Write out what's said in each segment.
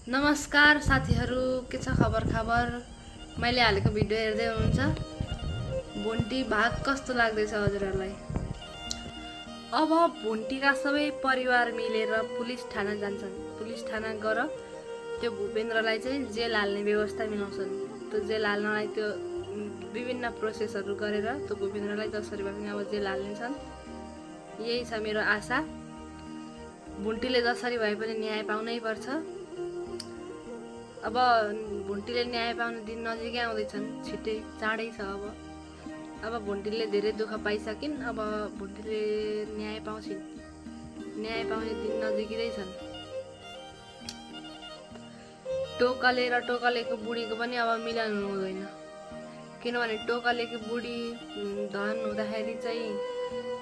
नमस्कार साथीहरू, के छ खबर? मैले हालेको भिडियो हेर्दै हुनुहुन्छ। भुन्टी भाग कस्तो लाग्दैछ हजुरहरूलाई? अब भुन्टीका सबै परिवार मिलेर पुलिस थाना जान्छन्। पुलिस थाना गएर त्यो भूपेन्द्रलाई चाहिँ जेल हाल्ने व्यवस्था मिलाउँछन्। त्यो जेल हाल्नलाई त्यो विभिन्न प्रोसेसहरू गरेर त्यो भूपेन्द्रलाई जसरी भए पनि अब जेल हाल्नेछन्। यही छ मेरो आशा। भुन्टीले जसरी भए पनि न्याय पाउनै पर्छ। अब भुन्टीले न्याय पाउने दिन नजिकै आउँदैछन्, छिट्टै चाँडै छ। अब भुन्टीले धेरै दुःख पाइसकिन्। अब भुन्टीले न्याय पाउँछिन्। न्याय पाउने दिन नजिकै छन्। टोकले र टोकलेको बुढीको पनि अब मिलन हुँदैन, किनभने टोकलेको बुढी धन हुँदाखेरि चाहिँ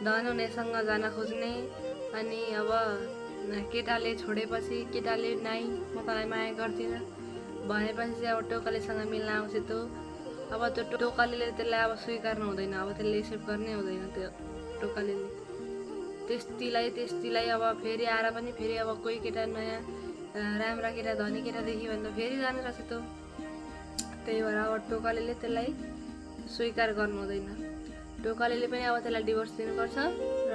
धन हुनेसँग जान खोज्ने, अनि अब केटाले छोडेपछि केटाले नाइ म तँलाई माया गर्दिनँ भनेपछि चाहिँ अब टोकलेसँग मिल्न आउँछ। त्यो अब त्यो टोकले त्यसलाई अब स्वीकार्नु हुँदैन, अब त्यसले एक्सेप्ट गर्नै हुँदैन। त्यो टोकले त्यस्तीलाई अब फेरि आएर पनि फेरि अब कोही केटा नयाँ राम्रा केटा धनी केटा देखि भने त फेरि जानु रहेछ त्यो। त्यही भएर अब टोकले त्यसलाई स्वीकार गर्नु हुँदैन। टोकले पनि अब त्यसलाई डिभोर्स दिनुपर्छ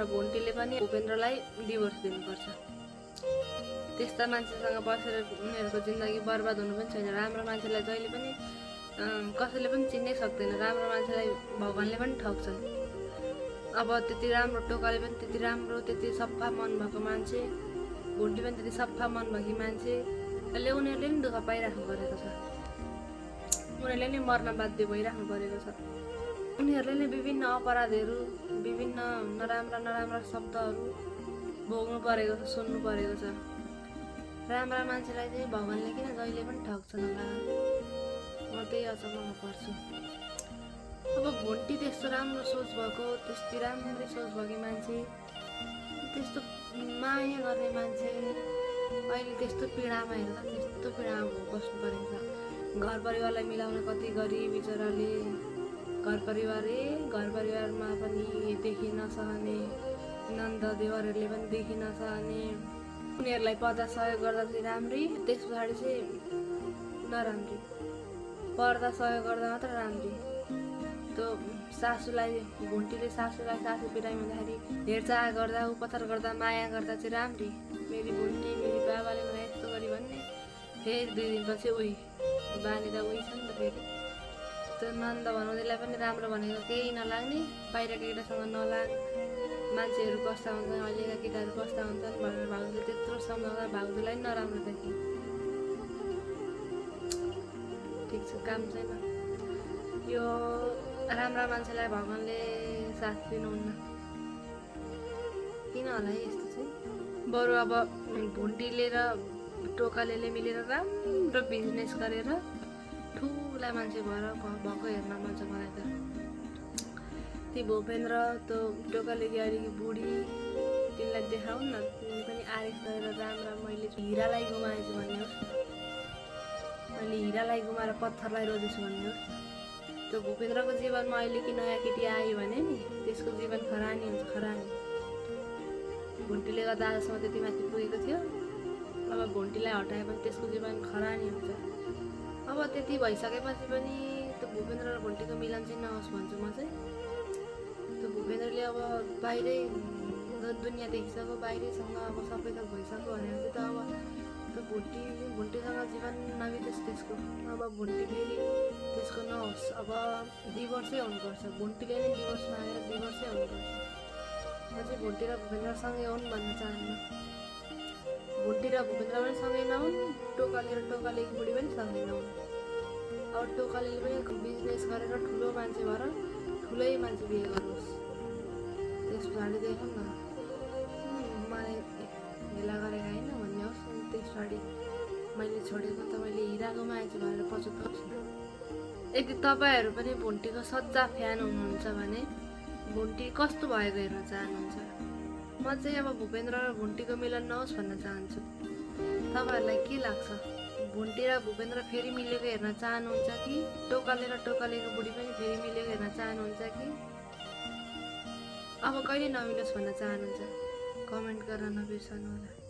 र भुन्टीले पनि भूपेन्द्रलाई डिभोर्स दिनुपर्छ। त्यस्ता मान्छेसँग बसेर उनीहरूको जिन्दगी बर्बाद हुनु पनि छैन। राम्रो मान्छेलाई जहिले पनि कसैले पनि चिन्नै सक्दैन। राम्रो मान्छेलाई भगवानले पनि ठग्छन्। अब त्यति राम्रो टोकले पनि त्यति राम्रो, त्यति सफा मन भएको मान्छे, भुन्टी पनि त्यति सफा मन भएको मान्छे, अहिले उनीहरूले नि दुःख पाइराख्नु परेको छ। उनीहरूले नै मर्न बाध्य भइराख्नु परेको छ। उनीहरूले नै विभिन्न अपराधहरू, विभिन्न नराम्रा शब्दहरू भोग्नु परेको छ, सुन्नु परेको छ। राम्रा मान्छेलाई चाहिँ भगवानले किन जहिले पनि ठग्छन् होला? म त्यही अचम्ममा पर्छु। अब भुन्टी त्यस्तो राम्रो सोच भएको, त्यस्तै राम्रै सोच भएको मान्छे, त्यस्तो माया गर्ने मान्छे अहिले त्यस्तो पीडामा हेर्दा त्यस्तो पीडामा बस्नु परेको छ। घर परिवारलाई मिलाउन कति गरी बिचराले घर परिवारमा पनि देखि नसहने, नन्द देवरहरूले पनि देखि नसहने, उनीहरूलाई पर्दा सहयोग गर्दा चाहिँ राम्री, त्यस पछाडि चाहिँ नराम्री। पर्दा सहयोग गर्दा मात्र राम्री। त्यो सासुलाई भुन्टीले सासु बिरामी हुँदाखेरि हेरचाह गर्दा, उपचार गर्दा, माया गर्दा चाहिँ राम्री। मेरी भुन्टी, मेरी बाबाले मलाई यस्तो गरी भन्ने, फेरि 2 दिनपछि उही बानी त उही छ नि त। फेरि त्यो नन्द भनाउँदैलाई पनि राम्रो भनेको केही नलाग्ने, बाहिरको केटासँग नलाग, मान्छेहरू कस्ता हुन्छन्, अहिलेका केटाहरू कस्ता हुन्छन् भनेर भाउजूले त्यत्रो सम्झाउँदा भाउजूलाई पनि नराम्रो देख्ने। ठिक छ, काम छैन। यो राम्रा मान्छेलाई भगवानले साथ दिनुहुन्न। किन होला है यस्तो चाहिँ? बरु अब भुन्टीले र टोकले मिलेर राम्रो बिजनेस गरेर ठुला मान्छे भएर भएको हेर्न मन छ मलाई त। ती भूपेन्द्र, त्यो टोकलेकी अहिलेकी बुढी, तिनलाई देखाउन् न, तिमीले पनि आरेख गरेर राम्रा मैले हिरालाई गुमाएछु भन्ने होस्, मैले हिरालाई गुमाएर पत्थरलाई रोजेछु भन्ने होस्। त्यो भूपेन्द्रको जीवनमा अहिले कि नयाँ केटी आयो भने नि त्यसको जीवन खरानी हुन्छ, खरानी। भुन्टीले गर्दा आजसम्म त्यति माथि पुगेको थियो, अब भुन्टीलाई हटाएपछि त्यसको जीवन खरानी हुन्छ। अब त्यति भइसकेपछि पनि त्यो भूपेन्द्र र भुन्टीको मिलन चाहिँ नहोस् भन्छु म चाहिँ। त्यो भूपेन्द्रले अब बाहिरै दुनियाँ देखिसक्यो, बाहिरैसँग अब सबै थोक भइसक्यो भनेपछि त अब त्यो भुन्टीसँग जीवन नबितोस् त्यसको। अब भुन्टी फेरि त्यसको नहोस्। अब डिभोर्सै हुनुपर्छ। भुन्टीले नै डिभोर्स मागेर डिभोर्सै हुनुपर्छ। म चाहिँ भुन्टी र भूपेन्द्रसँगै हुन् भन्न चाहन्न। भुन्टी र भूपेन्द्र पनि सँगै नहुन्, टोकले र टोकलेकी बुढी पनि सँगै नहुन्। अब टोकले पनि बिजनेस गरेर ठुलो मान्छे भएर ठुलै मान्छे बिहे गरोस्। त्यस पछाडि देखौँ न, मलाई हेला गरेको होइन भन्ने होस्। त्यस पछाडि मैले छोडेको त मैले हिरा गुमाएछु भनेर पछुताउँछ। यदि तपाईँहरू पनि भुन्टीको सच्चा फ्यान हुनुहुन्छ भने भुन्टी कस्तो भएको हेर्न चाहनुहुन्छ? म चाहिँ अब भूपेन्द्र र भुन्टीको मिलन नहोस् भन्न चाहन्छु। तपाईँहरूलाई के लाग्छ? भुन्टी र भूपेन्द्र फेरि मिलेको हेर्न चाहनुहुन्छ कि टोकले र टोकलेको बुढी पनि फेरि मिलेको हेर्न चाहनुहुन्छ कि अब कहिले नमिलोस् भन्न चाहनुहुन्छ? कमेन्ट गर्न नबिर्सनु होला।